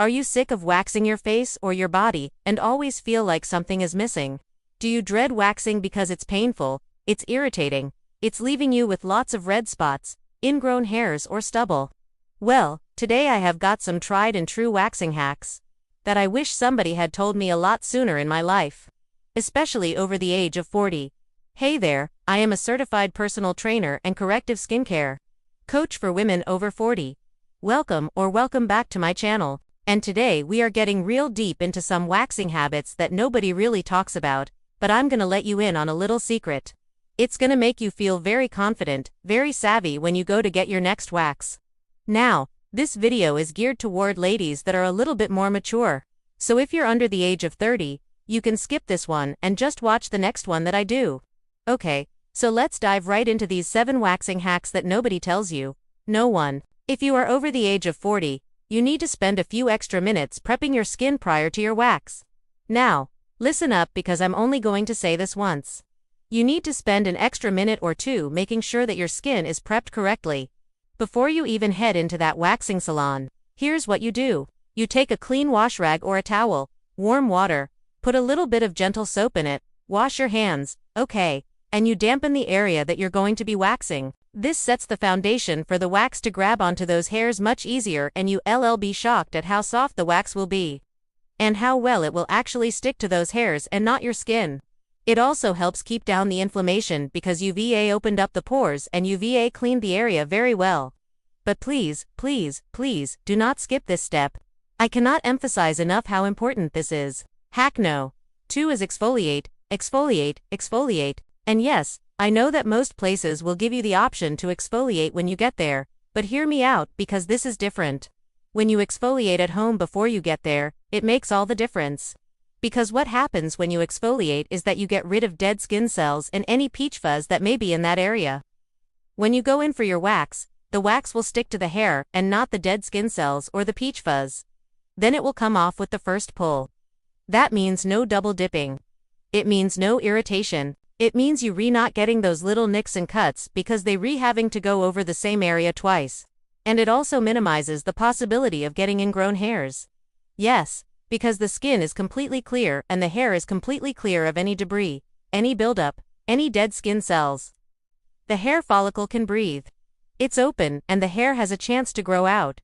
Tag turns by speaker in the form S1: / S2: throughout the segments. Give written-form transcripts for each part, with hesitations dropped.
S1: Are you sick of waxing your face or your body and always feel like something is missing? Do you dread waxing because it's painful, it's irritating, it's leaving you with lots of red spots, ingrown hairs or stubble? Well, today I have got some tried and true waxing hacks that I wish somebody had told me a lot sooner in my life, especially over the age of 40. Hey there, I am a certified personal trainer and corrective skincare coach for women over 40. Welcome back to my channel. And today we are getting real deep into some waxing habits that nobody really talks about, but I'm gonna let you in on a little secret. It's gonna make you feel very confident, very savvy when you go to get your next wax. Now, this video is geared toward ladies that are a little bit more mature. So if you're under the age of 30, you can skip this one and just watch the next one that I do. Okay, so let's dive right into these 7 waxing hacks that nobody tells you. No one. If you are over the age of 40, you need to spend a few extra minutes prepping your skin prior to your wax. Now, listen up because I'm only going to say this once. You need to spend an extra minute or two making sure that your skin is prepped correctly. Before you even head into that waxing salon, here's what you do. You take a clean wash rag or a towel, warm water, put a little bit of gentle soap in it, wash your hands, okay, and you dampen the area that you're going to be waxing. This sets the foundation for the wax to grab onto those hairs much easier, and you'll be shocked at how soft the wax will be. And how well it will actually stick to those hairs and not your skin. It also helps keep down the inflammation because UVA opened up the pores and UVA cleaned the area very well. But please, do not skip this step. I cannot emphasize enough how important this is. Hack no. 2 is exfoliate. And yes, I know that most places will give you the option to exfoliate when you get there, but hear me out because this is different. When you exfoliate at home before you get there, it makes all the difference. Because what happens when you exfoliate is that you get rid of dead skin cells and any peach fuzz that may be in that area. When you go in for your wax, the wax will stick to the hair and not the dead skin cells or the peach fuzz. Then it will come off with the first pull. That means no double dipping. It means no irritation. It means you not getting those little nicks and cuts because they having to go over the same area twice. And it also minimizes the possibility of getting ingrown hairs. Yes, because the skin is completely clear and the hair is completely clear of any debris, any buildup, any dead skin cells. The hair follicle can breathe. It's open and the hair has a chance to grow out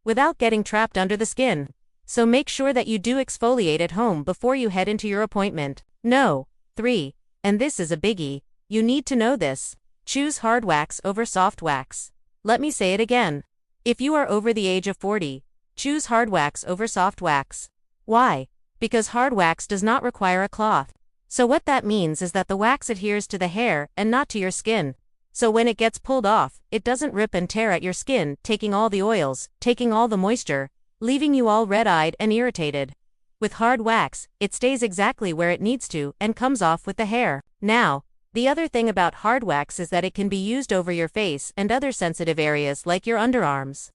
S1: without getting trapped under the skin. So make sure that you do exfoliate at home before you head into your appointment. No. 3. And this is a biggie. You need to know this. Choose hard wax over soft wax. Let me say it again. If you are over the age of 40, choose hard wax over soft wax. Why? Because hard wax does not require a cloth. So what that means is that the wax adheres to the hair and not to your skin. So when it gets pulled off, it doesn't rip and tear at your skin, taking all the oils, taking all the moisture, leaving you all red-eyed and irritated. With hard wax, it stays exactly where it needs to and comes off with the hair. Now, the other thing about hard wax is that it can be used over your face and other sensitive areas like your underarms.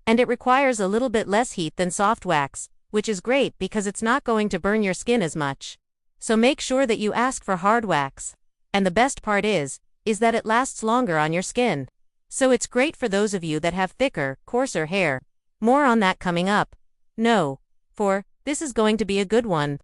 S1: And it requires a little bit less heat than soft wax, which is great because it's not going to burn your skin as much. So make sure that you ask for hard wax. And the best part is that it lasts longer on your skin. So it's great for those of you that have thicker, coarser hair. More on that coming up. No. 4. This is going to be a good one.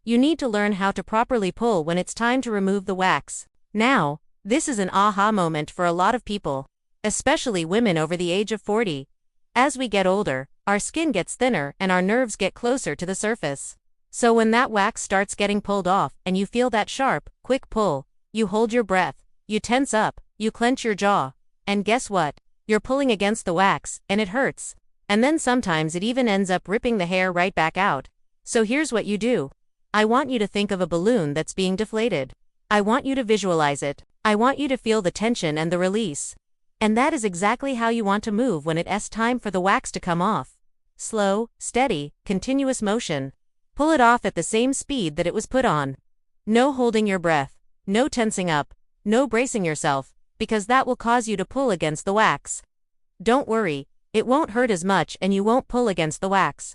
S1: You need to learn how to properly pull when it's time to remove the wax. Now, this is an aha moment for a lot of people, especially women over the age of 40. As we get older, our skin gets thinner and our nerves get closer to the surface. So when that wax starts getting pulled off and you feel that sharp, quick pull, you hold your breath, you tense up, you clench your jaw, and guess what? You're pulling against the wax, and it hurts. And then sometimes it even ends up ripping the hair right back out. So here's what you do. I want you to think of a balloon that's being deflated. I want you to visualize it. I want you to feel the tension and the release. And that is exactly how you want to move when it's time for the wax to come off. Slow, steady, continuous motion. Pull it off at the same speed that it was put on. No holding your breath. No tensing up. No bracing yourself, because that will cause you to pull against the wax. Don't worry. It won't hurt as much and you won't pull against the wax.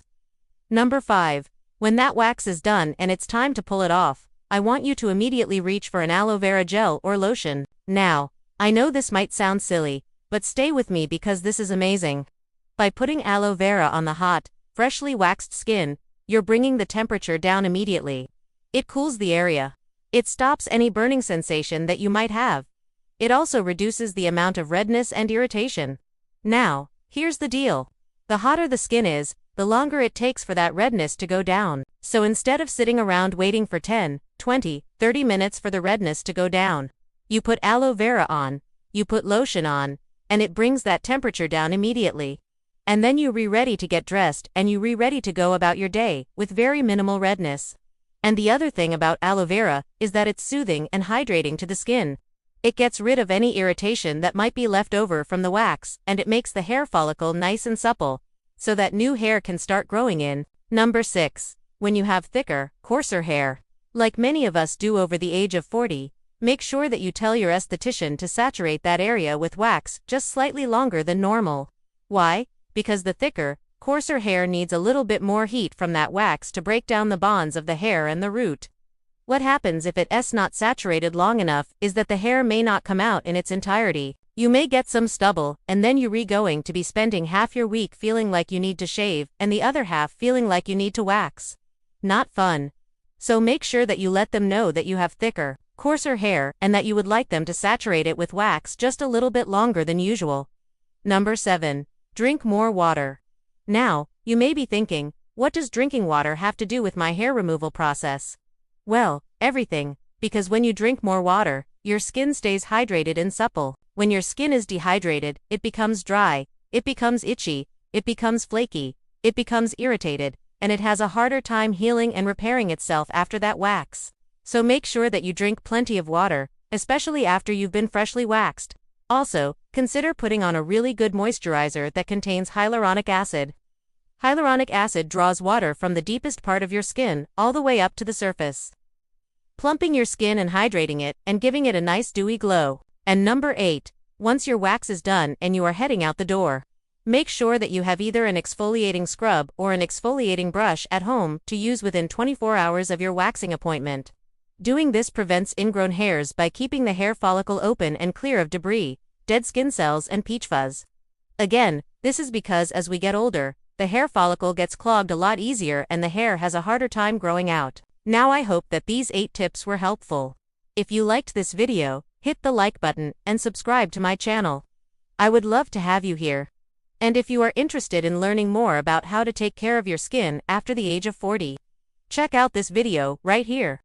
S1: Number 5. When that wax is done and it's time to pull it off, I want you to immediately reach for an aloe vera gel or lotion. Now, I know this might sound silly, but stay with me because this is amazing. By putting aloe vera on the hot, freshly waxed skin, you're bringing the temperature down immediately. It cools the area. It stops any burning sensation that you might have. It also reduces the amount of redness and irritation. Now, here's the deal. The hotter the skin is, the longer it takes for that redness to go down. So instead of sitting around waiting for 10, 20, 30 minutes for the redness to go down, you put aloe vera on, you put lotion on, and it brings that temperature down immediately. And then you ready to get dressed and you ready to go about your day with very minimal redness. And the other thing about aloe vera is that it's soothing and hydrating to the skin. It gets rid of any irritation that might be left over from the wax, and it makes the hair follicle nice and supple, so that new hair can start growing in. Number 6. When you have thicker, coarser hair. Like many of us do over the age of 40, make sure that you tell your esthetician to saturate that area with wax just slightly longer than normal. Why? Because the thicker, coarser hair needs a little bit more heat from that wax to break down the bonds of the hair and the root. What happens if it's not saturated long enough is that the hair may not come out in its entirety. You may get some stubble, and then you're going to be spending half your week feeling like you need to shave and the other half feeling like you need to wax. Not fun. So make sure that you let them know that you have thicker, coarser hair and that you would like them to saturate it with wax just a little bit longer than usual. Number 7. Drink more water. Now, you may be thinking, what does drinking water have to do with my hair removal process? Well, everything, because when you drink more water, your skin stays hydrated and supple. When your skin is dehydrated, it becomes dry, it becomes itchy, it becomes flaky, it becomes irritated, and it has a harder time healing and repairing itself after that wax. So make sure that you drink plenty of water, especially after you've been freshly waxed. Also, consider putting on a really good moisturizer that contains hyaluronic acid. Hyaluronic acid draws water from the deepest part of your skin all the way up to the surface, plumping your skin and hydrating it and giving it a nice dewy glow. And number 8. Once your wax is done and you are heading out the door, make sure that you have either an exfoliating scrub or an exfoliating brush at home to use within 24 hours of your waxing appointment. Doing this prevents ingrown hairs by keeping the hair follicle open and clear of debris, dead skin cells and peach fuzz. Again, this is because as we get older, the hair follicle gets clogged a lot easier and the hair has a harder time growing out. Now I hope that these 8 tips were helpful. If you liked this video, hit the like button and subscribe to my channel. I would love to have you here. And if you are interested in learning more about how to take care of your skin after the age of 40, check out this video right here.